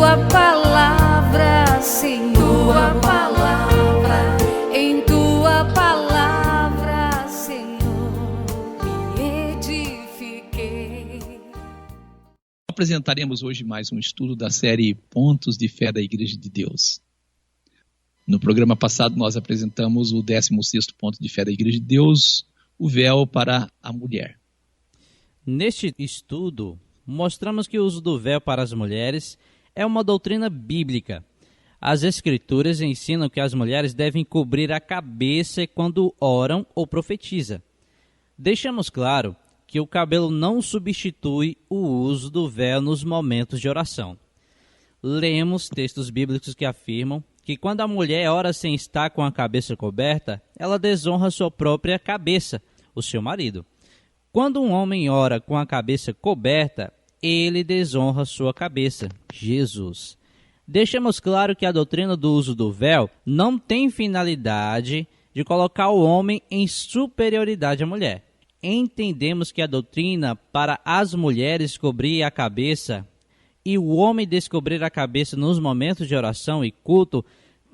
tua palavra, Senhor, tua palavra, em tua palavra, Senhor, me edifiquei. Apresentaremos hoje mais um estudo da série Pontos de Fé da Igreja de Deus. No programa passado nós apresentamos o 16º ponto de fé da Igreja de Deus, o véu para a mulher. Neste estudo, mostramos que o uso do véu para as mulheres é uma doutrina bíblica. As Escrituras ensinam que as mulheres devem cobrir a cabeça quando oram ou profetizam. Deixamos claro que o cabelo não substitui o uso do véu nos momentos de oração. Lemos textos bíblicos que afirmam que quando a mulher ora sem estar com a cabeça coberta, ela desonra sua própria cabeça, o seu marido. Quando um homem ora com a cabeça coberta, ele desonra sua cabeça, Jesus. Deixamos claro que a doutrina do uso do véu não tem finalidade de colocar o homem em superioridade à mulher. Entendemos que a doutrina para as mulheres cobrir a cabeça e o homem descobrir a cabeça nos momentos de oração e culto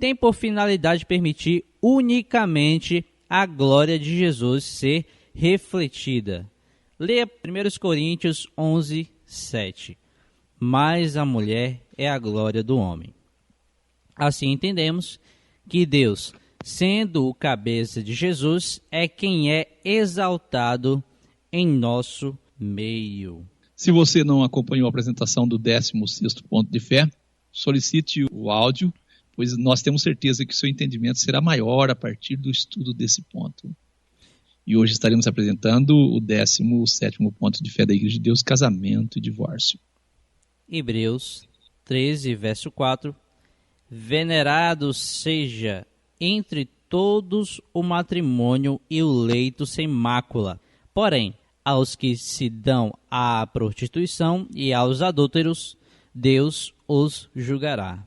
tem por finalidade permitir unicamente a glória de Jesus ser refletida. Leia 1 Coríntios 11, 7. Mas a mulher é a glória do homem. Assim entendemos que Deus, sendo o cabeça de Jesus, é quem é exaltado em nosso meio. Se você não acompanhou a apresentação do 16º ponto de fé, solicite o áudio, pois nós temos certeza que seu entendimento será maior a partir do estudo desse ponto. E hoje estaremos apresentando o 17º ponto de fé da Igreja de Deus, casamento e divórcio. Hebreus 13, verso 4. Venerado seja entre todos o matrimônio e o leito sem mácula. Porém, aos que se dão à prostituição e aos adúlteros, Deus os julgará.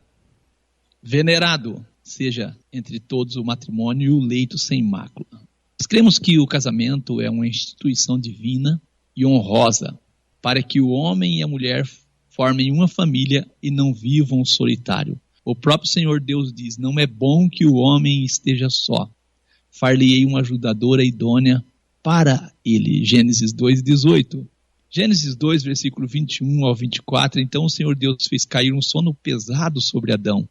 Venerado seja entre todos o matrimônio e o leito sem mácula. Nós cremos que o casamento é uma instituição divina e honrosa para que o homem e a mulher formem uma família e não vivam solitário. O próprio Senhor Deus diz: não é bom que o homem esteja só. Far-lhe-ei uma ajudadora idônea para ele. Gênesis 2:18. Gênesis 2, versículo 21 ao 24. Então o Senhor Deus fez cair um sono pesado sobre Adão.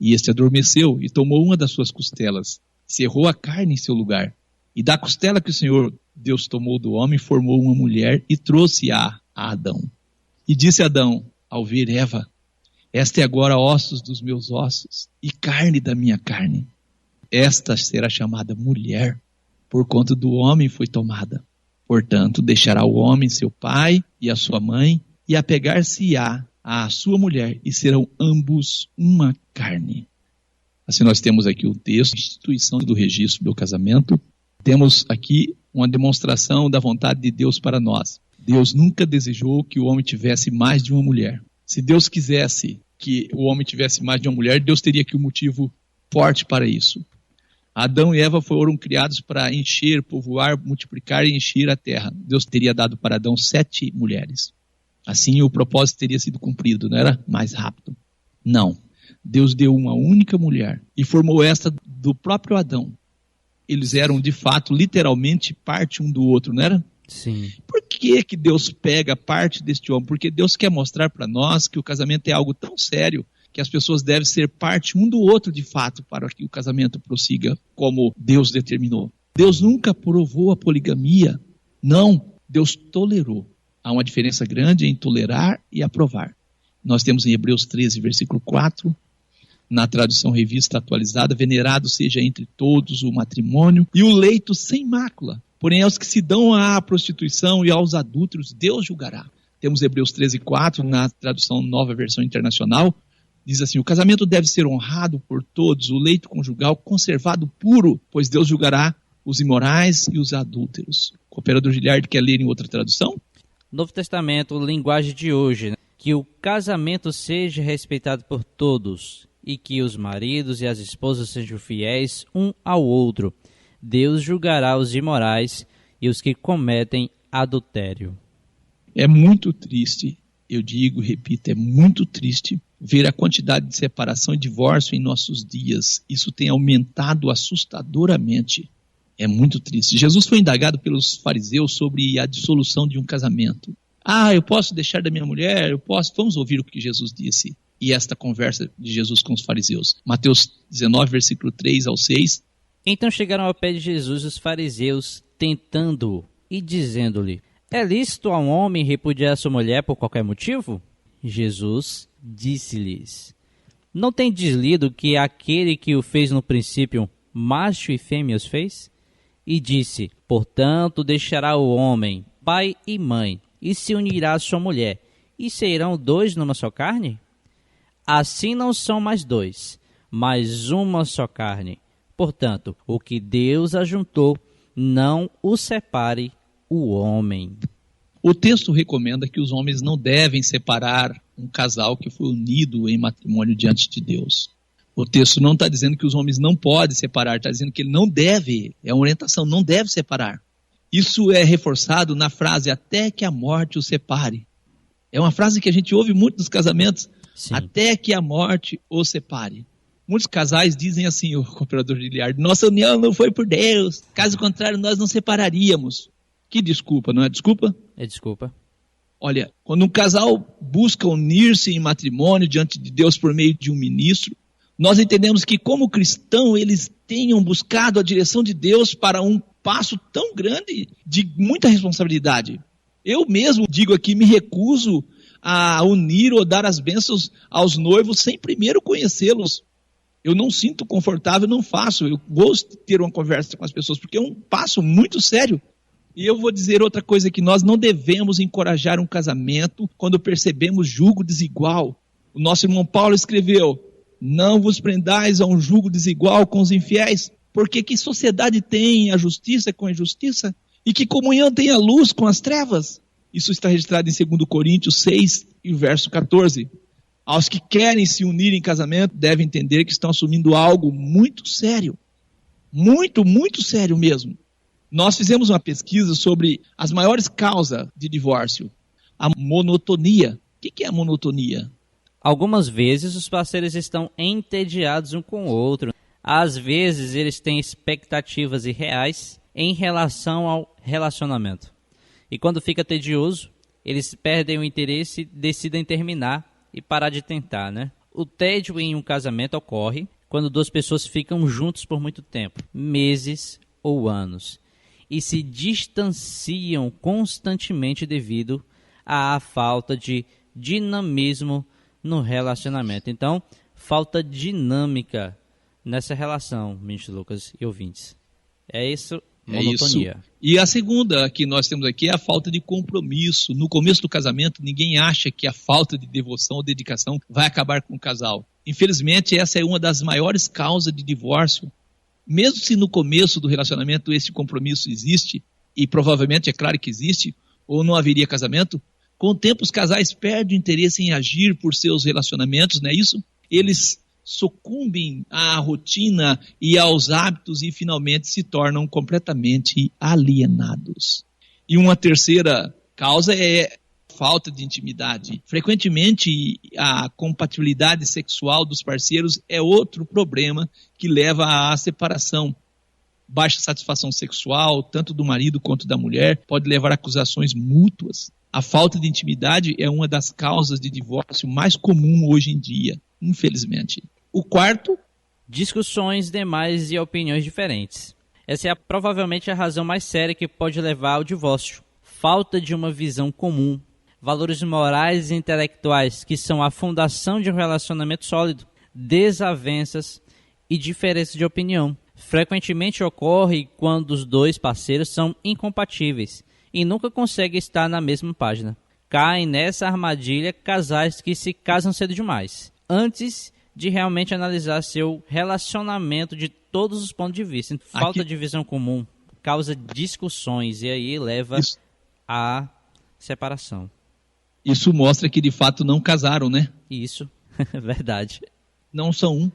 E este adormeceu e tomou uma das suas costelas, cerrou a carne em seu lugar. E da costela que o Senhor Deus tomou do homem, formou uma mulher e trouxe-a a Adão. E disse Adão, ao ver Eva: esta é agora ossos dos meus ossos e carne da minha carne. Esta será chamada mulher, por conta do homem foi tomada. Portanto, deixará o homem seu pai e a sua mãe, e apegar-se-á à sua mulher, e serão ambos uma carne. Assim nós temos aqui o texto, instituição do registro do casamento. Temos aqui uma demonstração da vontade de Deus para nós. Deus nunca desejou que o homem tivesse mais de uma mulher. Se Deus quisesse que o homem tivesse mais de uma mulher, Deus teria aqui um motivo forte para isso. Adão e Eva foram criados para encher, povoar, multiplicar e encher a terra. Deus teria dado para Adão 7 mulheres. Assim o propósito teria sido cumprido, não era mais rápido. Não. Deus deu uma única mulher e formou esta do próprio Adão. Eles eram, de fato, literalmente parte um do outro, não era? Sim. Por que Deus pega parte deste homem? Porque Deus quer mostrar para nós que o casamento é algo tão sério que as pessoas devem ser parte um do outro, de fato, para que o casamento prossiga como Deus determinou. Deus nunca aprovou a poligamia. Não, Deus tolerou. Há uma diferença grande em tolerar e aprovar. Nós temos em Hebreus 13, versículo 4, na tradução revista atualizada: venerado seja entre todos o matrimônio e o leito sem mácula. Porém, aos que se dão à prostituição e aos adúlteros, Deus julgará. Temos Hebreus 13, 4, na tradução Nova Versão Internacional, diz assim: o casamento deve ser honrado por todos, o leito conjugal conservado puro, pois Deus julgará os imorais e os adúlteros. O cooperador Giliard quer ler em outra tradução? Novo Testamento, linguagem de hoje, né? Que o casamento seja respeitado por todos e que os maridos e as esposas sejam fiéis um ao outro. Deus julgará os imorais e os que cometem adultério. É muito triste Eu digo, repito, é muito triste ver a quantidade de separação e divórcio em nossos dias. Isso tem aumentado assustadoramente. É muito triste. Jesus foi indagado pelos fariseus sobre a dissolução de um casamento. Eu posso deixar da minha mulher? Eu posso? Vamos ouvir o que Jesus disse. E esta conversa de Jesus com os fariseus. Mateus 19, versículo 3 ao 6. Então chegaram ao pé de Jesus os fariseus, tentando-o e dizendo-lhe: é lícito a um homem repudiar sua mulher por qualquer motivo? Jesus disse-lhes: não tendes lido que aquele que o fez no princípio, macho e fêmea os fez? E disse: portanto deixará o homem pai e mãe, e se unirá à sua mulher, e serão dois numa só carne? Assim não são mais dois, mas uma só carne. Portanto, o que Deus ajuntou, não o separe o homem. O texto recomenda que os homens não devem separar um casal que foi unido em matrimônio diante de Deus. O texto não está dizendo que os homens não podem separar, está dizendo que ele não deve, é uma orientação, não deve separar. Isso é reforçado na frase, até que a morte os separe. É uma frase que a gente ouve muito nos casamentos, Sim. Até que a morte os separe. Muitos casais dizem assim, o cooperador de Iliardo, nossa união não foi por Deus, caso contrário nós não separaríamos. Que desculpa, não é desculpa? É desculpa. Olha, quando um casal busca unir-se em matrimônio diante de Deus por meio de um ministro, nós entendemos que como cristão eles tenham buscado a direção de Deus para um passo tão grande de muita responsabilidade. Eu mesmo digo aqui, me recuso a unir ou dar as bênçãos aos noivos sem primeiro conhecê-los. Eu não sinto confortável, não faço. Eu vou ter uma conversa com as pessoas, porque é um passo muito sério. E eu vou dizer outra coisa, que nós não devemos encorajar um casamento quando percebemos julgo desigual. O nosso irmão Paulo escreveu, não vos prendais a um julgo desigual com os infiéis, porque que sociedade tem a justiça com a injustiça? E que comunhão tem a luz com as trevas? Isso está registrado em 2 Coríntios 6, e verso 14. Aos que querem se unir em casamento, devem entender que estão assumindo algo muito sério. Muito, muito sério mesmo. Nós fizemos uma pesquisa sobre as maiores causas de divórcio. A monotonia. O que é a monotonia? Algumas vezes os parceiros estão entediados um com o outro. Às vezes eles têm expectativas irreais em relação ao relacionamento. E quando fica tedioso, eles perdem o interesse e decidem terminar e parar de tentar, né? O tédio em um casamento ocorre quando duas pessoas ficam juntos por muito tempo, meses ou anos, e se distanciam constantemente devido à falta de dinamismo no relacionamento. Então, falta dinâmica nessa relação, ministro Lucas e ouvintes. É isso, monotonia. É isso. E a segunda que nós temos aqui é a falta de compromisso. No começo do casamento, ninguém acha que a falta de devoção ou dedicação vai acabar com o casal. Infelizmente, essa é uma das maiores causas de divórcio. Mesmo se no começo do relacionamento esse compromisso existe, e provavelmente é claro que existe, ou não haveria casamento, com o tempo os casais perdem o interesse em agir por seus relacionamentos, não é isso? Eles sucumbem à rotina e aos hábitos e finalmente se tornam completamente alienados. E uma terceira causa é falta de intimidade. Frequentemente, a compatibilidade sexual dos parceiros é outro problema que leva à separação. Baixa satisfação sexual, tanto do marido quanto da mulher, pode levar a acusações mútuas. A falta de intimidade é uma das causas de divórcio mais comum hoje em dia, infelizmente. O quarto, discussões demais e opiniões diferentes. Essa é provavelmente a razão mais séria que pode levar ao divórcio. Falta de uma visão comum. Valores morais e intelectuais que são a fundação de um relacionamento sólido. Desavenças e diferenças de opinião. Frequentemente ocorre quando os dois parceiros são incompatíveis e nunca conseguem estar na mesma página. Caem nessa armadilha casais que se casam cedo demais, antes de realmente analisar seu relacionamento de todos os pontos de vista. Falta de visão comum causa discussões e aí leva à separação. Isso mostra que de fato não casaram, né? Isso, verdade. Não são um.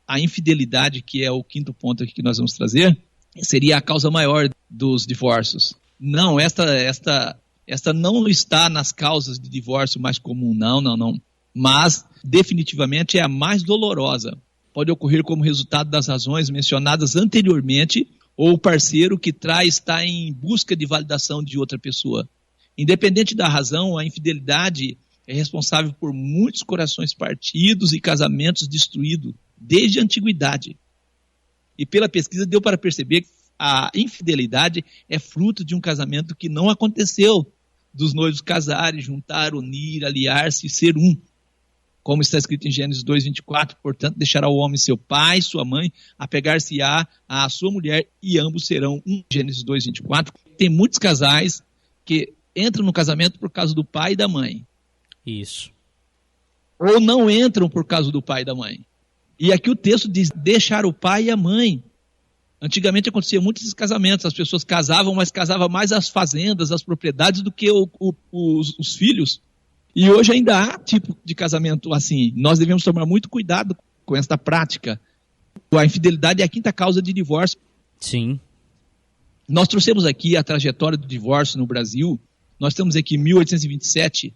A infidelidade, que é o quinto ponto aqui que nós vamos trazer, seria a causa maior dos divórcios. Não, esta Esta não está nas causas de divórcio mais comum, não. Mas, definitivamente, é a mais dolorosa. Pode ocorrer como resultado das razões mencionadas anteriormente, ou o parceiro que trai está em busca de validação de outra pessoa. Independente da razão, a infidelidade é responsável por muitos corações partidos e casamentos destruídos desde a antiguidade. E pela pesquisa deu para perceber que a infidelidade é fruto de um casamento que não aconteceu, dos noivos casarem, juntar, unir, aliar-se e ser um. Como está escrito em Gênesis 2:24, portanto, deixará o homem seu pai, sua mãe, apegar-se-á à sua mulher e ambos serão um. Gênesis 2:24. Tem muitos casais que entram no casamento por causa do pai e da mãe. Isso. Ou não entram por causa do pai e da mãe. E aqui o texto diz deixar o pai e a mãe. Antigamente acontecia muito esses casamentos, as pessoas casavam, mas casavam mais as fazendas, as propriedades do que os filhos. E hoje ainda há tipo de casamento assim. Nós devemos tomar muito cuidado com esta prática. A infidelidade é a quinta causa de divórcio. Sim. Nós trouxemos aqui a trajetória do divórcio no Brasil. Nós temos aqui 1827.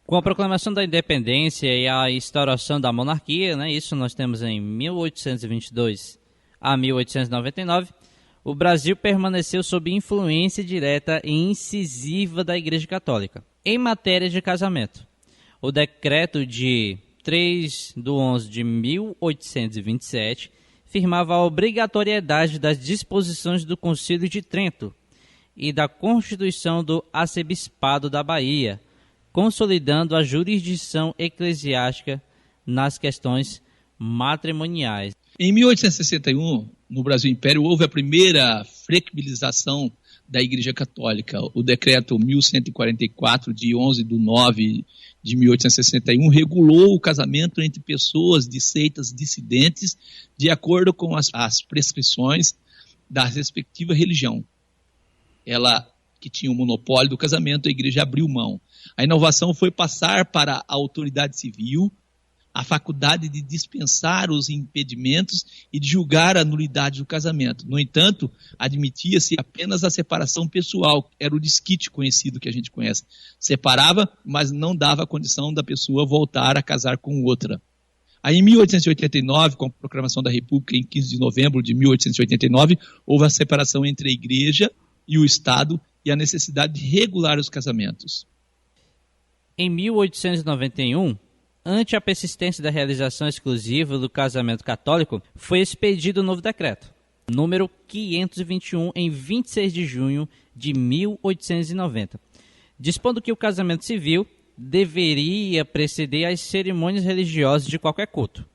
Com a proclamação da independência e a instauração da monarquia, né, isso nós temos em 1822 a 1899, o Brasil permaneceu sob influência direta e incisiva da Igreja Católica. Em matéria de casamento, o decreto de 3/11 de 1827 firmava a obrigatoriedade das disposições do Concílio de Trento e da Constituição do Arcebispado da Bahia, consolidando a jurisdição eclesiástica nas questões matrimoniais. Em 1861, no Brasil Império, houve a primeira flexibilização da Igreja Católica. O decreto 1144, de 11/9 de 1861, regulou o casamento entre pessoas de seitas dissidentes de acordo com as prescrições da respectiva religião. Ela, que tinha o monopólio do casamento, a Igreja abriu mão. A inovação foi passar para a autoridade civil a faculdade de dispensar os impedimentos e de julgar a nulidade do casamento. No entanto, admitia-se apenas a separação pessoal, era o desquite conhecido que a gente conhece. Separava, mas não dava a condição da pessoa voltar a casar com outra. Aí, em 1889, com a proclamação da República, em 15 de novembro de 1889, houve a separação entre a Igreja e o Estado e a necessidade de regular os casamentos. Em 1891, ante a persistência da realização exclusiva do casamento católico, foi expedido o novo decreto, número 521, em 26 de junho de 1890, dispondo que o casamento civil deveria preceder as cerimônias religiosas de qualquer culto.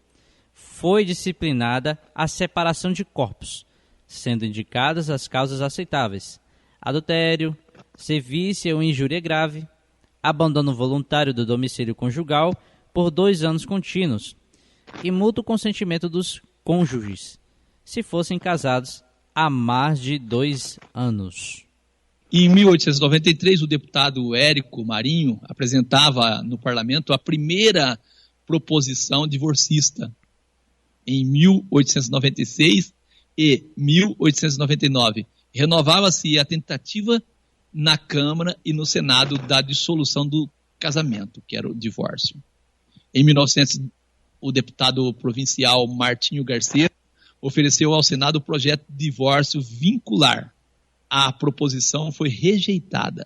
Foi disciplinada a separação de corpos, sendo indicadas as causas aceitáveis: adultério, sevícia ou injúria grave, abandono voluntário do domicílio conjugal por 2 anos contínuos e mútuo consentimento dos cônjuges, se fossem casados há mais de 2 anos. Em 1893, o deputado Érico Marinho apresentava no parlamento a primeira proposição divorcista. Em 1896 e 1899, renovava-se a tentativa na Câmara e no Senado da dissolução do casamento, que era o divórcio. Em 1900, o deputado provincial Martinho Garcia ofereceu ao Senado o projeto de divórcio vincular. A proposição foi rejeitada.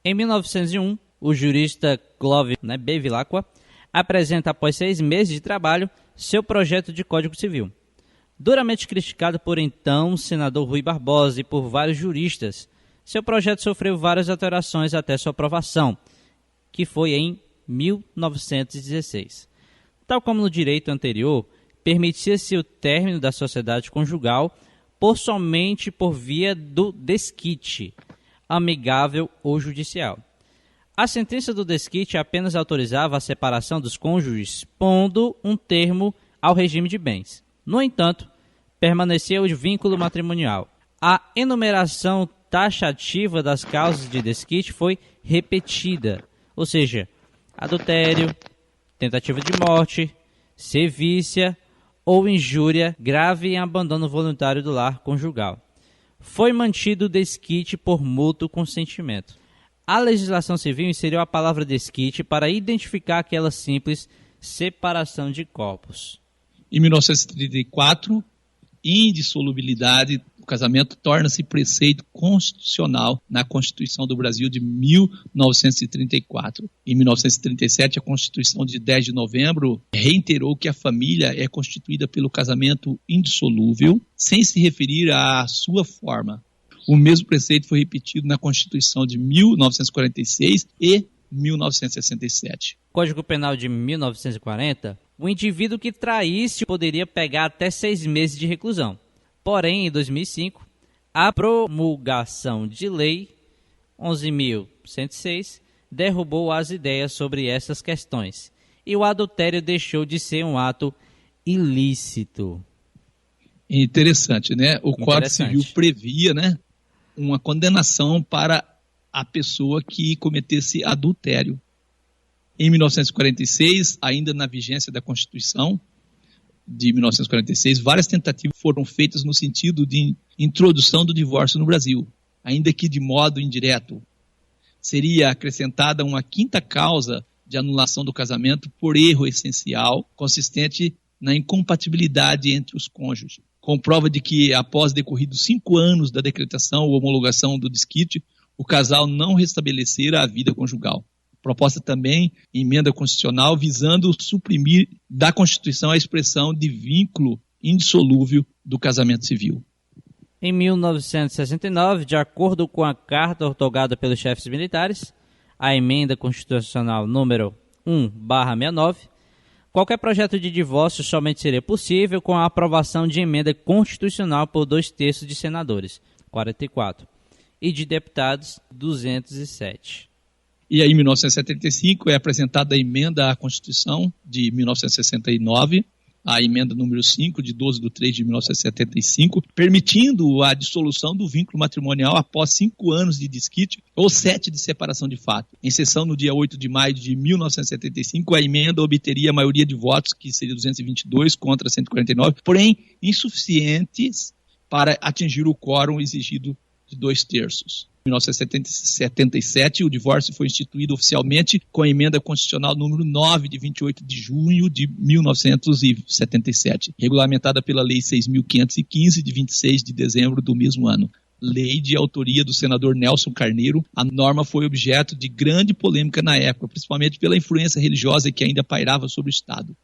Em 1901, o jurista Clóvis Bevilacqua apresenta, após 6 meses de trabalho, seu projeto de Código Civil. Duramente criticado por então senador Rui Barbosa e por vários juristas, seu projeto sofreu várias alterações até sua aprovação, que foi em 1916. Tal como no direito anterior, permitia-se o término da sociedade conjugal somente por via do desquite, amigável ou judicial. A sentença do desquite apenas autorizava a separação dos cônjuges, pondo um termo ao regime de bens. No entanto, permanecia o vínculo matrimonial. A enumeração taxativa das causas de desquite foi repetida, ou seja, adultério, tentativa de morte, sevícia ou injúria grave em abandono voluntário do lar conjugal. Foi mantido o desquite por mútuo consentimento. A legislação civil inseriu a palavra desquite para identificar aquela simples separação de corpos. Em 1934, indissolubilidade do casamento torna-se preceito constitucional na Constituição do Brasil de 1934. Em 1937, a Constituição de 10 de novembro reiterou que a família é constituída pelo casamento indissolúvel, sem se referir à sua forma. O mesmo preceito foi repetido na Constituição de 1946 e 1967. Código Penal de 1940, o indivíduo que traísse poderia pegar até 6 meses de reclusão. Porém, em 2005, a promulgação de lei 11.106 derrubou as ideias sobre essas questões e o adultério deixou de ser um ato ilícito. Interessante, né? O Código Civil previa, né, uma condenação para a pessoa que cometesse adultério. Em 1946, ainda na vigência da Constituição de 1946, várias tentativas foram feitas no sentido de introdução do divórcio no Brasil, ainda que de modo indireto. Seria acrescentada uma quinta causa de anulação do casamento por erro essencial, consistente na incompatibilidade entre os cônjuges, com prova de que, após decorridos 5 anos da decretação ou homologação do desquite, o casal não restabelecera a vida conjugal. Proposta também emenda constitucional visando suprimir da Constituição a expressão de vínculo indissolúvel do casamento civil. Em 1969, de acordo com a carta outorgada pelos chefes militares, a emenda constitucional número 1/69, qualquer projeto de divórcio somente seria possível com a aprovação de emenda constitucional por 2/3 de senadores, 44, e de deputados, 207. E aí, em 1975, é apresentada a emenda à Constituição de 1969, a emenda número 5, de 12 de 3 de 1975, permitindo a dissolução do vínculo matrimonial após 5 anos de desquite ou 7 de separação de fato. Em sessão no dia 8 de maio de 1975, a emenda obteria a maioria de votos, que seria 222 contra 149, porém insuficientes para atingir o quórum exigido de 2/3. Em 1977, o divórcio foi instituído oficialmente com a emenda constitucional número 9, de 28 de junho de 1977, regulamentada pela Lei 6.515, de 26 de dezembro do mesmo ano. Lei de autoria do senador Nelson Carneiro, a norma foi objeto de grande polêmica na época, principalmente pela influência religiosa que ainda pairava sobre o Estado.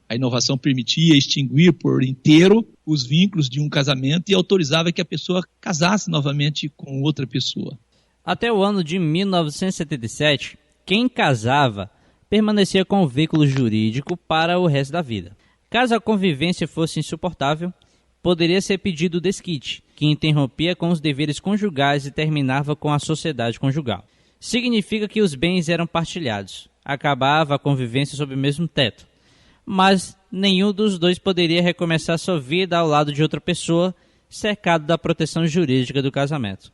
A inovação permitia extinguir por inteiro os vínculos de um casamento e autorizava que a pessoa casasse novamente com outra pessoa. Até o ano de 1977, quem casava permanecia com o vínculo jurídico para o resto da vida. Caso a convivência fosse insuportável, poderia ser pedido desquite, que interrompia com os deveres conjugais e terminava com a sociedade conjugal. Significa que os bens eram partilhados, acabava a convivência sob o mesmo teto. Mas nenhum dos dois poderia recomeçar sua vida ao lado de outra pessoa, cercado da proteção jurídica do casamento.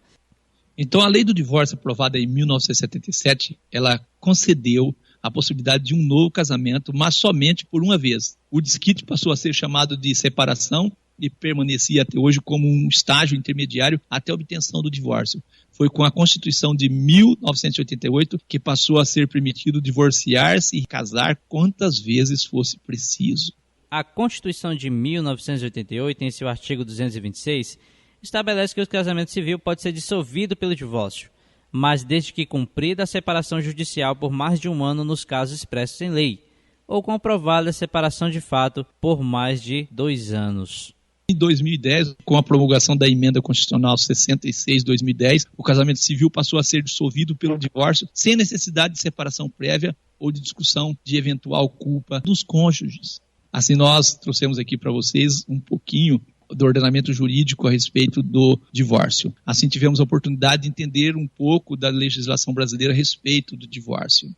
Então, a lei do divórcio, aprovada em 1977, ela concedeu a possibilidade de um novo casamento, mas somente por uma vez. O desquite passou a ser chamado de separação e permanecia até hoje como um estágio intermediário até a obtenção do divórcio. Foi com a Constituição de 1988 que passou a ser permitido divorciar-se e casar quantas vezes fosse preciso. A Constituição de 1988, em seu artigo 226, estabelece que o casamento civil pode ser dissolvido pelo divórcio, mas desde que cumprida a separação judicial por mais de 1 ano nos casos expressos em lei, ou comprovada a separação de fato por mais de 2 anos. Em 2010, com a promulgação da Emenda Constitucional 66/2010, o casamento civil passou a ser dissolvido pelo divórcio sem necessidade de separação prévia ou de discussão de eventual culpa dos cônjuges. Assim, nós trouxemos aqui para vocês um pouquinho do ordenamento jurídico a respeito do divórcio. Assim, tivemos a oportunidade de entender um pouco da legislação brasileira a respeito do divórcio.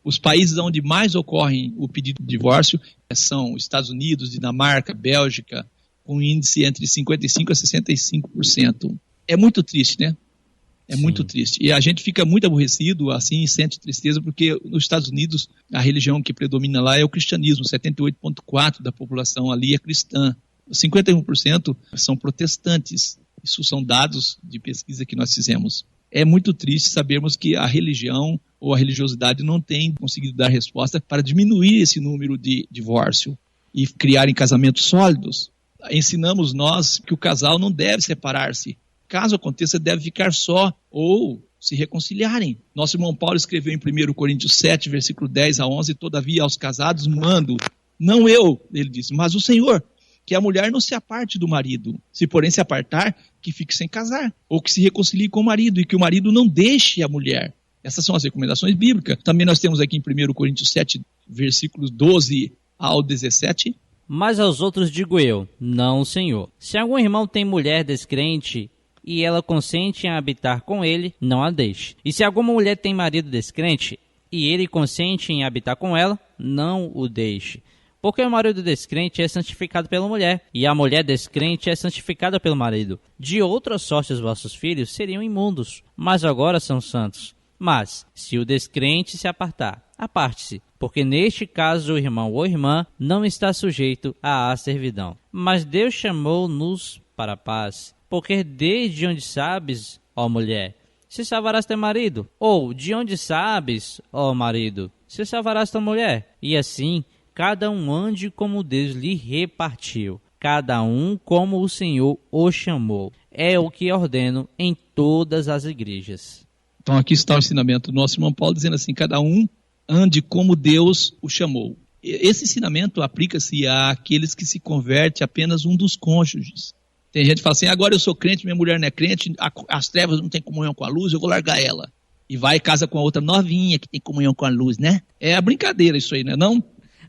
Os países onde mais ocorrem o pedido de divórcio são Estados Unidos, Dinamarca, Bélgica, com índice entre 55% a 65%. É muito triste, né? É muito triste. E a gente fica muito aborrecido, assim, sente tristeza, porque nos Estados Unidos a religião que predomina lá é o cristianismo, 78,4% da população ali é cristã. 51% são protestantes. Isso são dados de pesquisa que nós fizemos. É muito triste sabermos que a religião ou a religiosidade não tem conseguido dar resposta para diminuir esse número de divórcio e criarem casamentos sólidos. Ensinamos nós que o casal não deve separar-se. Caso aconteça, deve ficar só ou se reconciliarem. Nosso irmão Paulo escreveu em 1 Coríntios 7, versículo 10 a 11, todavia aos casados mando, não eu, ele disse, mas o Senhor, que a mulher não se aparte do marido. Se porém se apartar, que fique sem casar, ou que se reconcilie com o marido, e que o marido não deixe a mulher. Essas são as recomendações bíblicas. Também nós temos aqui em 1 Coríntios 7, versículos 12 ao 17. Mas aos outros digo eu, não, Senhor. Se algum irmão tem mulher descrente e ela consente em habitar com ele, não a deixe. E se alguma mulher tem marido descrente e ele consente em habitar com ela, não o deixe. Porque o marido descrente é santificado pela mulher, e a mulher descrente é santificada pelo marido. De outra sorte os vossos filhos seriam imundos, mas agora são santos. Mas, se o descrente se apartar, aparte-se, porque neste caso o irmão ou irmã não está sujeito à servidão. Mas Deus chamou-nos para a paz, porque desde onde sabes, ó mulher, se salvarás teu marido? Ou de onde sabes, ó marido, se salvarás tua mulher? E assim, cada um ande como Deus lhe repartiu, cada um como o Senhor o chamou. É o que ordeno em todas as igrejas. Então aqui está o ensinamento do nosso irmão Paulo, dizendo assim, cada um ande como Deus o chamou. Esse ensinamento aplica-se àqueles que se converte apenas um dos cônjuges. Tem gente que fala assim, agora eu sou crente, minha mulher não é crente, as trevas não têm comunhão com a luz, eu vou largar ela. E vai e casa com a outra novinha que tem comunhão com a luz, né? É a brincadeira isso aí, né? Não?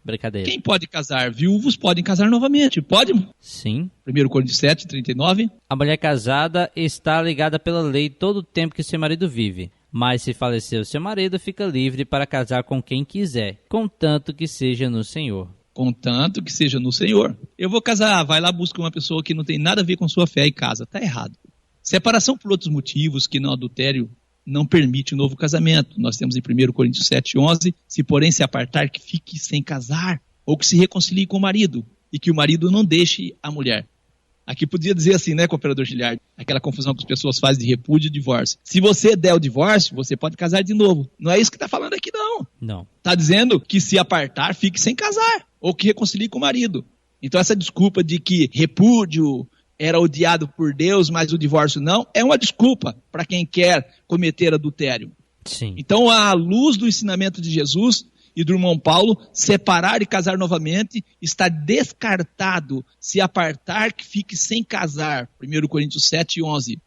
Brincadeira. Quem pode casar? Viúvos podem casar novamente, pode? Sim. 1 Coríntios 7, 39. A mulher casada está ligada pela lei todo o tempo que seu marido vive. Mas se falecer o seu marido, fica livre para casar com quem quiser, contanto que seja no Senhor. Contanto que seja no Senhor. Eu vou casar, vai lá, busca uma pessoa que não tem nada a ver com sua fé e casa. Está errado. Separação por outros motivos, que não adultério, não permite o novo casamento. Nós temos em 1 Coríntios 7, 11, se porém se apartar, que fique sem casar, ou que se reconcilie com o marido, e que o marido não deixe a mulher. Aqui podia dizer assim, né, cooperador Giliard? Aquela confusão que as pessoas fazem de repúdio e divórcio. Se você der o divórcio, você pode casar de novo. Não é isso que está falando aqui, não. Não. Está dizendo que se apartar, fique sem casar, ou que reconcilie com o marido. Então essa desculpa de que repúdio era odiado por Deus, mas o divórcio não, é uma desculpa para quem quer cometer adultério. Sim. Então, à luz do ensinamento de Jesus e do irmão Paulo, separar e casar novamente está descartado. Se apartar, que fique sem casar. 1 Coríntios 7, 11.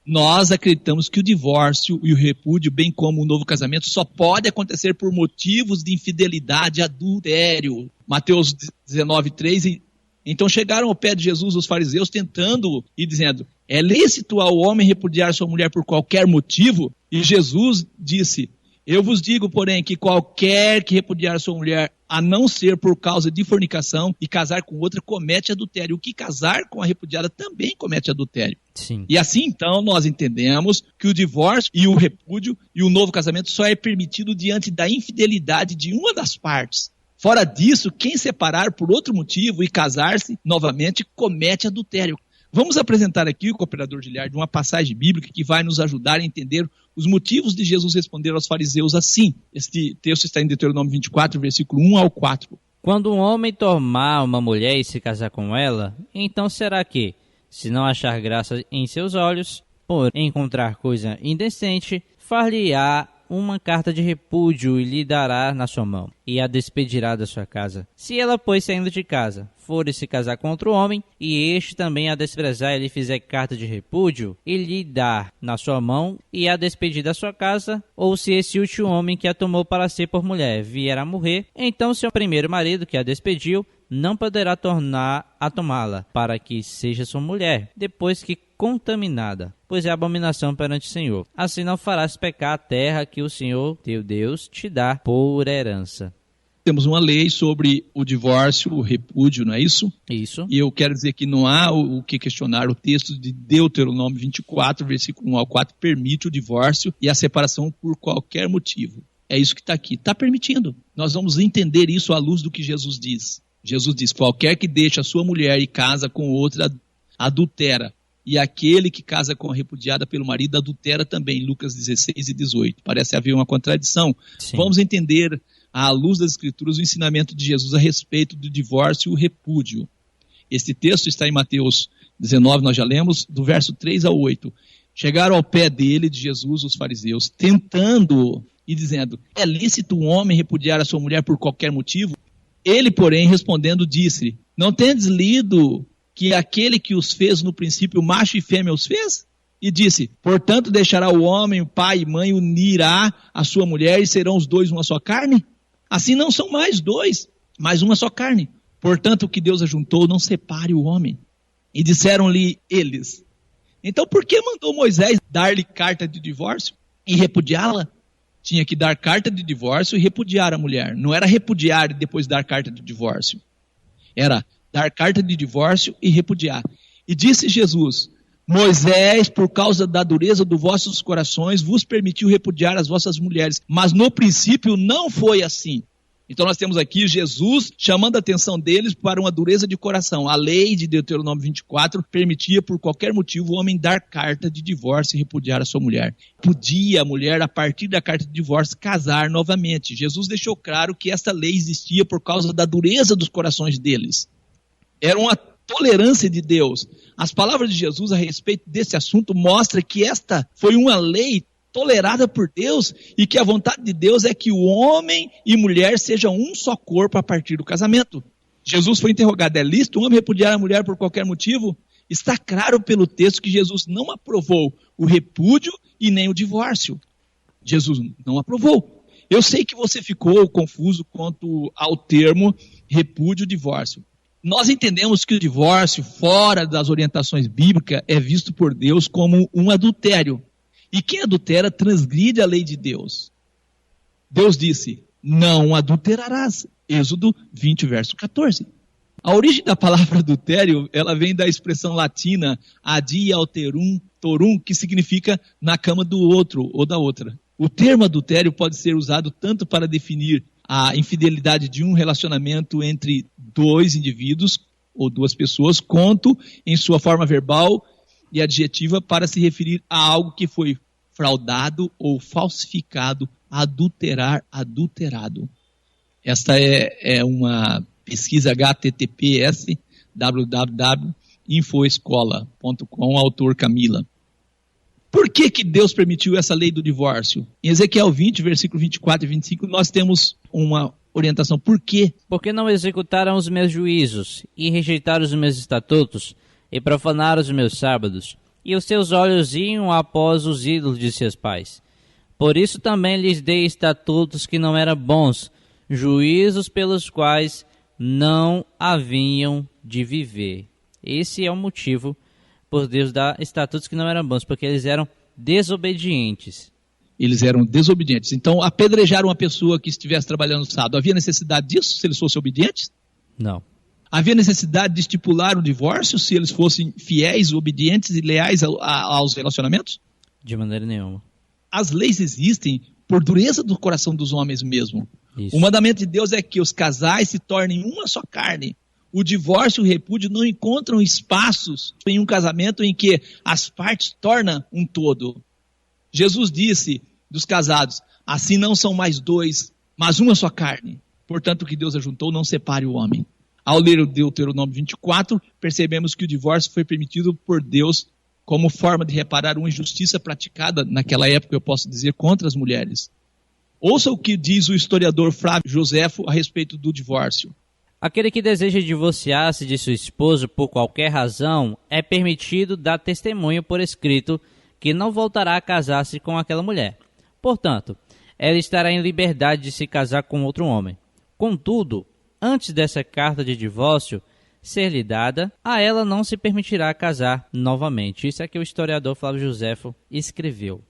Nós acreditamos que o divórcio e o repúdio, bem como o novo casamento, só pode acontecer por motivos de infidelidade, adultério. Mateus 19, 3. Então chegaram ao pé de Jesus os fariseus tentando e dizendo, é lícito ao homem repudiar sua mulher por qualquer motivo? E Jesus disse, eu vos digo, porém, que qualquer que repudiar sua mulher, a não ser por causa de fornicação e casar com outra, comete adultério. O que casar com a repudiada também comete adultério. Sim. E assim, então, nós entendemos que o divórcio e o repúdio e o novo casamento só é permitido diante da infidelidade de uma das partes. Fora disso, quem separar por outro motivo e casar-se novamente comete adultério. Vamos apresentar aqui, o cooperador Giliard, uma passagem bíblica que vai nos ajudar a entender os motivos de Jesus responder aos fariseus assim. Este texto está em Deuteronômio 24, versículo 1 ao 4. Quando um homem tomar uma mulher e se casar com ela, então será que, se não achar graça em seus olhos, por encontrar coisa indecente, far-lhe-á uma carta de repúdio e lhe dará na sua mão, e a despedirá da sua casa. Se ela, pois, saindo de casa, for e se casar com outro homem, e este também a desprezar e lhe fizer carta de repúdio, e lhe dar na sua mão, e a despedir da sua casa, ou se esse último homem que a tomou para si por mulher vier a morrer, então seu primeiro marido que a despediu, não poderá tornar a tomá-la, para que seja sua mulher, depois que contaminada, pois é abominação perante o Senhor. Assim não farás pecar a terra que o Senhor, teu Deus, te dá por herança. Temos uma lei sobre o divórcio, o repúdio, não é isso? Isso. E eu quero dizer que não há o que questionar. O texto de Deuteronômio 24, versículo 1 ao 4, permite o divórcio e a separação por qualquer motivo. É isso que está aqui. Está permitindo. Nós vamos entender isso à luz do que Jesus diz. Jesus diz, qualquer que deixa a sua mulher e casa com outra, adultera. e aquele que casa com a repudiada pelo marido adultera também, Lucas 16 e 18. Parece haver uma contradição. Sim. Vamos entender, à luz das Escrituras, o ensinamento de Jesus a respeito do divórcio e o repúdio. Este texto está em Mateus 19, nós já lemos, do verso 3 ao 8. Chegaram ao pé dele, de Jesus, os fariseus, tentando e dizendo: é lícito um homem repudiar a sua mulher por qualquer motivo? Ele, porém, respondendo, disse: não tendes lido que aquele que os fez no princípio, macho e fêmea os fez? E disse: portanto deixará o homem, o pai e mãe, unirá a sua mulher e serão os dois uma só carne? Assim não são mais dois, mas uma só carne. Portanto o que Deus ajuntou, não separe o homem. E disseram-lhe eles: então por que mandou Moisés dar-lhe carta de divórcio e repudiá-la? Tinha que dar carta de divórcio e repudiar a mulher. Não era repudiar e depois dar carta de divórcio. Era dar carta de divórcio e repudiar. E disse Jesus: Moisés, por causa da dureza dos vossos corações, vos permitiu repudiar as vossas mulheres. Mas no princípio não foi assim. Então nós temos aqui Jesus chamando a atenção deles para uma dureza de coração. A lei de Deuteronômio 24 permitia por qualquer motivo o homem dar carta de divórcio e repudiar a sua mulher. Podia a mulher, a partir da carta de divórcio, casar novamente. Jesus deixou claro que essa lei existia por causa da dureza dos corações deles. Era uma tolerância de Deus. As palavras de Jesus a respeito desse assunto mostram que esta foi uma lei tolerada por Deus e que a vontade de Deus é que o homem e mulher sejam um só corpo a partir do casamento. Jesus foi interrogado: é lícito um homem repudiar a mulher por qualquer motivo? Está claro pelo texto que Jesus não aprovou o repúdio e nem o divórcio. Jesus não aprovou. Eu sei que você ficou confuso quanto ao termo repúdio e divórcio. Nós entendemos que o divórcio, fora das orientações bíblicas, é visto por Deus como um adultério. E quem adultera transgride a lei de Deus. Deus disse: não adulterarás. Êxodo 20, verso 14. A origem da palavra adultério, ela vem da expressão latina adi alterum torum, que significa na cama do outro ou da outra. O termo adultério pode ser usado tanto para definir a infidelidade de um relacionamento entre dois indivíduos ou duas pessoas, quanto em sua forma verbal e adjetiva para se referir a algo que foi fraudado ou falsificado, adulterar, adulterado. Esta é uma pesquisa https www.infoescola.com, autor Camila. Por que Deus permitiu essa lei do divórcio? Em Ezequiel 20, versículo 24 e 25, nós temos uma orientação. Por quê? Porque não executaram os meus juízos, e rejeitaram os meus estatutos, e profanaram os meus sábados, e os seus olhos iam após os ídolos de seus pais. Por isso também lhes dei estatutos que não eram bons, juízos pelos quais não haviam de viver. Esse é o motivo por Deus dar estatutos que não eram bons, porque eles eram desobedientes. Eles eram desobedientes. Então, apedrejar uma pessoa que estivesse trabalhando no sábado, havia necessidade disso, se eles fossem obedientes? Não. Havia necessidade de estipular o divórcio, se eles fossem fiéis, obedientes e leais aos relacionamentos? De maneira nenhuma. As leis existem por dureza do coração dos homens mesmo. Isso. O mandamento de Deus é que os casais se tornem uma só carne. O divórcio e o repúdio não encontram espaços em um casamento em que as partes tornam um todo. Jesus disse dos casados: assim não são mais dois, mas uma só carne. Portanto, o que Deus ajuntou, não separe o homem. Ao ler o Deuteronômio 24, percebemos que o divórcio foi permitido por Deus como forma de reparar uma injustiça praticada naquela época, eu posso dizer, contra as mulheres. Ouça o que diz o historiador Flávio Joséfo a respeito do divórcio. Aquele que deseja divorciar-se de seu esposo por qualquer razão é permitido dar testemunho por escrito que não voltará a casar-se com aquela mulher. Portanto, ela estará em liberdade de se casar com outro homem. Contudo, antes dessa carta de divórcio ser-lhe dada, a ela não se permitirá casar novamente. Isso é que o historiador Flávio Joséfo escreveu.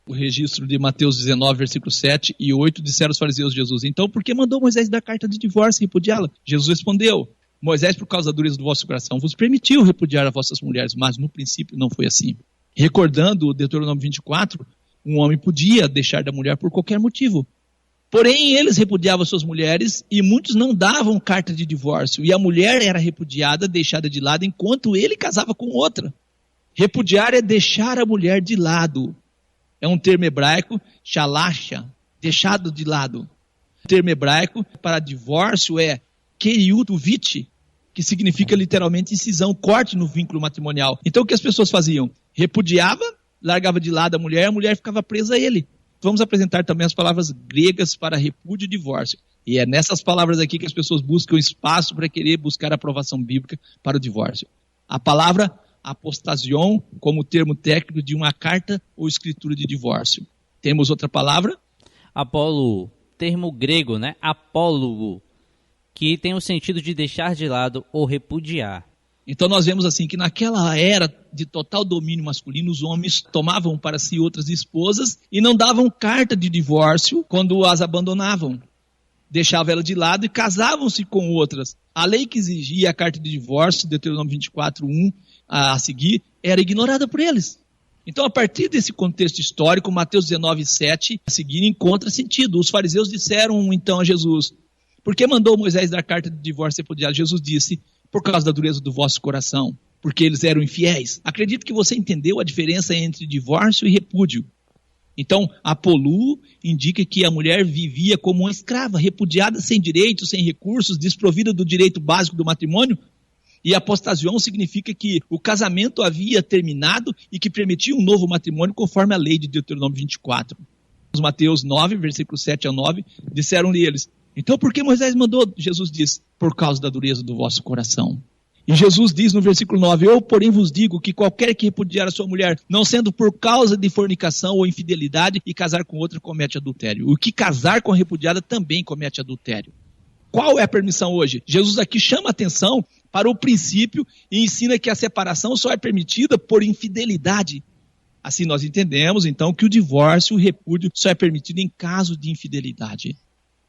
O registro de Mateus 19, versículo 7 e 8, disseram os fariseus de Jesus: então, por que mandou Moisés dar carta de divórcio e repudiá-la? Jesus respondeu: Moisés, por causa da dureza do vosso coração, vos permitiu repudiar as vossas mulheres, mas no princípio não foi assim. Recordando o Deuteronômio 24, um homem podia deixar da mulher por qualquer motivo. Porém, eles repudiavam suas mulheres e muitos não davam carta de divórcio. E a mulher era repudiada, deixada de lado, enquanto ele casava com outra. Repudiar é deixar a mulher de lado. É um termo hebraico, shalasha, deixado de lado. O termo hebraico para divórcio é keriutuvit, que significa literalmente incisão, corte no vínculo matrimonial. Então o que as pessoas faziam? Repudiava, largava de lado a mulher ficava presa a ele. Vamos apresentar também as palavras gregas para repúdio e divórcio. E é nessas palavras aqui que as pessoas buscam espaço para querer buscar a aprovação bíblica para o divórcio. A palavra apostasion, como termo técnico de uma carta ou escritura de divórcio. Temos outra palavra? Apólogo, termo grego, né? Apólogo, que tem o sentido de deixar de lado ou repudiar. Então nós vemos assim que naquela era de total domínio masculino, os homens tomavam para si outras esposas e não davam carta de divórcio quando as abandonavam. Deixavam ela de lado e casavam-se com outras. A lei que exigia a carta de divórcio, Deuteronômio 24:1 a seguir, era ignorada por eles. Então, a partir desse contexto histórico, Mateus 19:7 a seguir encontra sentido. Os fariseus disseram então a Jesus: por que mandou Moisés dar carta de divórcio repudiado? Jesus disse: por causa da dureza do vosso coração, porque eles eram infiéis. Acredito que você entendeu a diferença entre divórcio e repúdio. Então, apolu indica que a mulher vivia como uma escrava, repudiada, sem direitos, sem recursos, desprovida do direito básico do matrimônio. E apostasion significa que o casamento havia terminado e que permitia um novo matrimônio conforme a lei de Deuteronômio 24. Os Mateus 9, versículos 7 a 9, disseram-lhe eles: então por que Moisés mandou? Jesus diz: por causa da dureza do vosso coração. E Jesus diz no versículo 9: eu, porém, vos digo que qualquer que repudiar a sua mulher, não sendo por causa de fornicação ou infidelidade, e casar com outra, comete adultério. O que casar com a repudiada também comete adultério. Qual é a permissão hoje? Jesus aqui chama a atenção para o princípio e ensina que a separação só é permitida por infidelidade. Assim nós entendemos, então, que o divórcio, o repúdio, só é permitido em caso de infidelidade.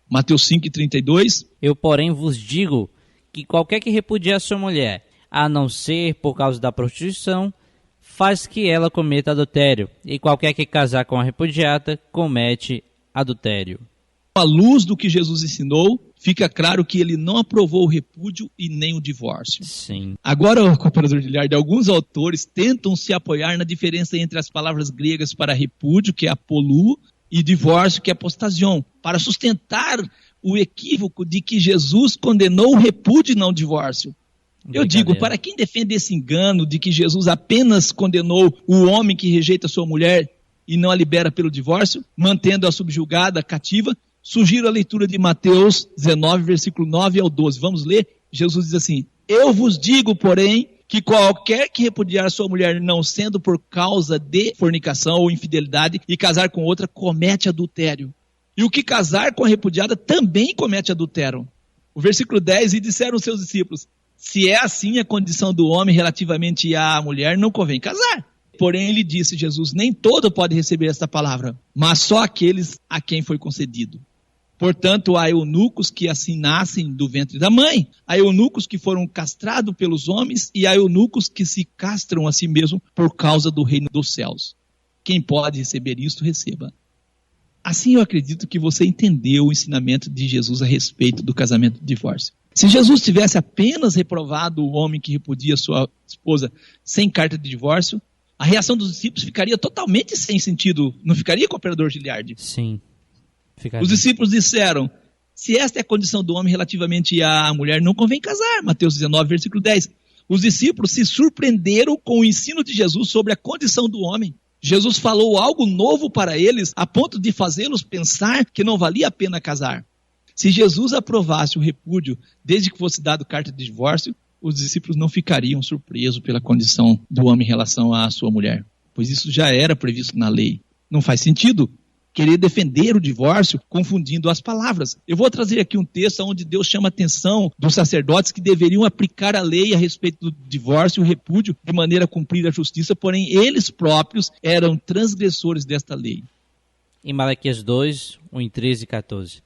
Mateus 5:32. Eu, porém, vos digo que qualquer que repudiar sua mulher, a não ser por causa da prostituição, faz que ela cometa adultério, e qualquer que casar com a repudiada, comete adultério. À luz do que Jesus ensinou, fica claro que ele não aprovou o repúdio e nem o divórcio. Sim. Agora, companheiro Giliardi, alguns autores tentam se apoiar na diferença entre as palavras gregas para repúdio, que é apolu, e divórcio, que é apostasion, para sustentar o equívoco de que Jesus condenou o repúdio e não o divórcio. Eu digo, para quem defende esse engano de que Jesus apenas condenou o homem que rejeita sua mulher e não a libera pelo divórcio, mantendo-a subjugada, cativa, sugiro a leitura de Mateus 19, versículo 9 ao 12. Vamos ler? Jesus diz assim: eu vos digo, porém, que qualquer que repudiar sua mulher não sendo por causa de fornicação ou infidelidade e casar com outra, comete adultério. E o que casar com a repudiada também comete adultério. O versículo 10, e disseram os seus discípulos: se é assim a condição do homem relativamente à mulher, não convém casar. Porém, ele disse, Jesus: nem todo pode receber esta palavra, mas só aqueles a quem foi concedido. Portanto, há eunucos que assim nascem do ventre da mãe, há eunucos que foram castrados pelos homens e há eunucos que se castram a si mesmos por causa do reino dos céus. Quem pode receber isto, receba. Assim eu acredito que você entendeu o ensinamento de Jesus a respeito do casamento e divórcio. Se Jesus tivesse apenas reprovado o homem que repudia sua esposa sem carta de divórcio, a reação dos discípulos ficaria totalmente sem sentido. Não ficaria, cooperador Giliardi? Sim. Ficaria. Os discípulos disseram: se esta é a condição do homem relativamente à mulher, não convém casar. Mateus 19, versículo 10. Os discípulos se surpreenderam com o ensino de Jesus sobre a condição do homem. Jesus falou algo novo para eles, a ponto de fazê-los pensar que não valia a pena casar. Se Jesus aprovasse o repúdio desde que fosse dado carta de divórcio, os discípulos não ficariam surpresos pela condição do homem em relação à sua mulher, pois isso já era previsto na lei. Não faz sentido querer defender o divórcio confundindo as palavras. Eu vou trazer aqui um texto onde Deus chama a atenção dos sacerdotes que deveriam aplicar a lei a respeito do divórcio e o repúdio de maneira a cumprir a justiça, porém eles próprios eram transgressores desta lei. Em Malaquias 2, 1, 13 e 14.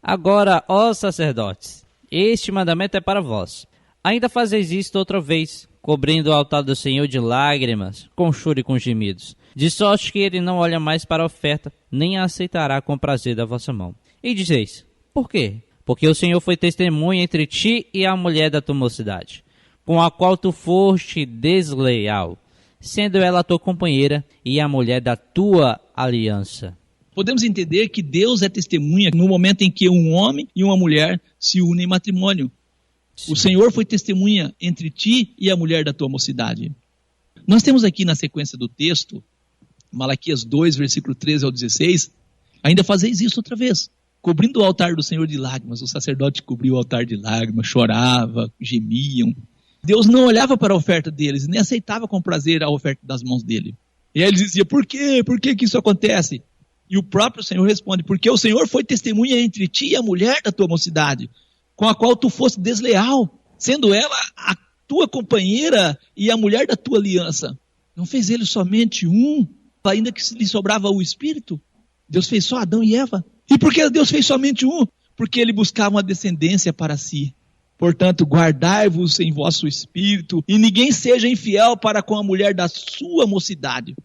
Agora, ó sacerdotes, este mandamento é para vós. Ainda fazeis isto outra vez, cobrindo o altar do Senhor de lágrimas, com choro e com gemidos, de sorte que ele não olha mais para a oferta, nem a aceitará com prazer da vossa mão. E dizeis: por quê? Porque o Senhor foi testemunha entre ti e a mulher da tua mocidade, com a qual tu foste desleal. sendo ela a tua companheira e a mulher da tua aliança. Podemos entender que Deus é testemunha no momento em que um homem e uma mulher se unem em matrimônio. Sim. O Senhor foi testemunha entre ti e a mulher da tua mocidade. Nós temos aqui na sequência do texto, Malaquias 2, versículo 13 ao 16, ainda fazeis isso outra vez, cobrindo o altar do Senhor de lágrimas. O sacerdote cobriu o altar de lágrimas, chorava, gemiam. Deus não olhava para a oferta deles, nem aceitava com prazer a oferta das mãos dele. E aí ele dizia, por quê? Por que isso acontece? E o próprio Senhor responde, porque o Senhor foi testemunha entre ti e a mulher da tua mocidade, com a qual tu foste desleal, sendo ela a tua companheira e a mulher da tua aliança. Não fez ele somente um, ainda que lhe sobrava o espírito? Deus fez só Adão e Eva. E por que Deus fez somente um? Porque ele buscava uma descendência para si. Portanto, guardai-vos em vosso espírito, e ninguém seja infiel para com a mulher da sua mocidade.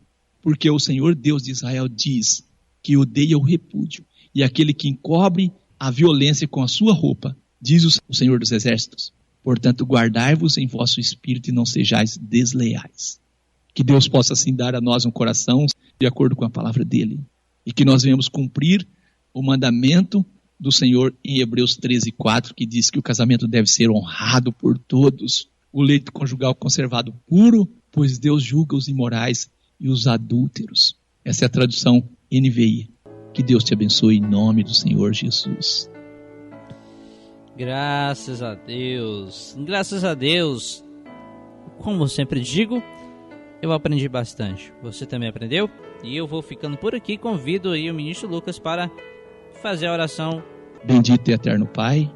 Porque o Senhor Deus de Israel diz que odeia o repúdio, e aquele que encobre a violência com a sua roupa, diz o Senhor dos Exércitos. Portanto, guardai-vos em vosso espírito e não sejais desleais. Que Deus possa assim dar a nós um coração de acordo com a palavra dele. E que nós venhamos cumprir o mandamento do Senhor em Hebreus 13:4, que diz que o casamento deve ser honrado por todos, o leito conjugal conservado puro, pois Deus julga os imorais e os adúlteros. Essa é a tradução NVI. Que Deus te abençoe em nome do Senhor Jesus. Graças a Deus. Graças a Deus. Como eu sempre digo, eu aprendi bastante. Você também aprendeu? E eu vou ficando por aqui. Convido aí o ministro Lucas para fazer a oração. Bendito e eterno Pai,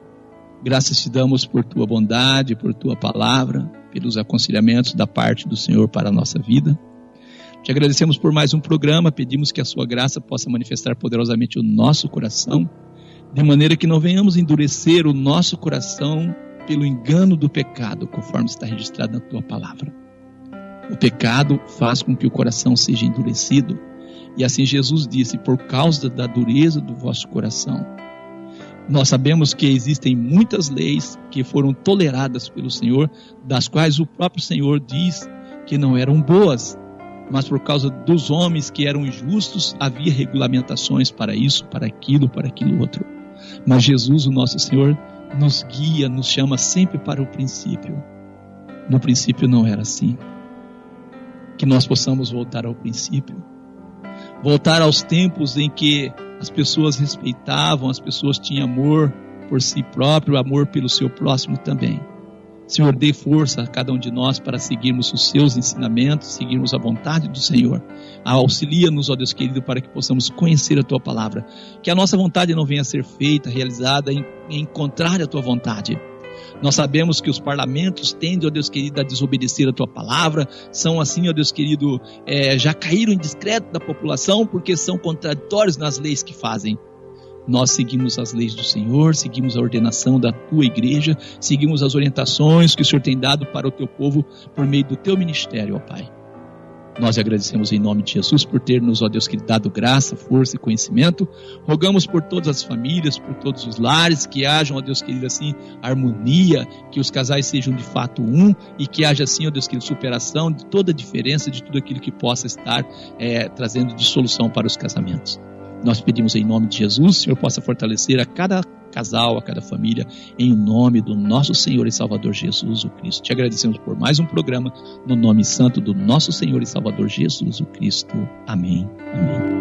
graças te damos por tua bondade, por tua palavra, pelos aconselhamentos da parte do Senhor para a nossa vida. Te agradecemos por mais um programa, pedimos que a sua graça possa manifestar poderosamente o nosso coração, de maneira que não venhamos endurecer o nosso coração pelo engano do pecado, conforme está registrado na tua palavra. O pecado faz com que o coração seja endurecido, e assim Jesus disse, por causa da dureza do vosso coração. Nós sabemos que existem muitas leis que foram toleradas pelo Senhor, das quais o próprio Senhor diz que não eram boas, mas por causa dos homens que eram injustos, havia regulamentações para isso, para aquilo outro. Mas Jesus, o nosso Senhor, nos guia, nos chama sempre para o princípio. No princípio não era assim. Que nós possamos voltar ao princípio. Voltar aos tempos em que as pessoas respeitavam, as pessoas tinham amor por si próprio, amor pelo seu próximo também. Senhor, dê força a cada um de nós para seguirmos os seus ensinamentos, seguirmos a vontade do Senhor. Auxilia-nos, ó Deus querido, para que possamos conhecer a Tua palavra. Que a nossa vontade não venha a ser feita, realizada em contrário à Tua vontade. Nós sabemos que os parlamentos tendem, ó Deus querido, a desobedecer a Tua palavra. São assim, ó Deus querido, já caíram em discreto da população porque são contraditórios nas leis que fazem. Nós seguimos as leis do Senhor, seguimos a ordenação da Tua igreja, seguimos as orientações que o Senhor tem dado para o Teu povo por meio do Teu ministério, ó Pai. Nós agradecemos em nome de Jesus por ter-nos, ó Deus, dado graça, força e conhecimento. Rogamos por todas as famílias, por todos os lares, que hajam, ó Deus querido, assim, harmonia, que os casais sejam de fato um e que haja assim, ó Deus querido, superação de toda a diferença, de tudo aquilo que possa estar trazendo dissolução para os casamentos. Nós pedimos em nome de Jesus, o Senhor possa fortalecer a cada casal, a cada família, em nome do nosso Senhor e Salvador Jesus o Cristo. Te agradecemos por mais um programa, no nome santo do nosso Senhor e Salvador Jesus o Cristo. Amém. Amém.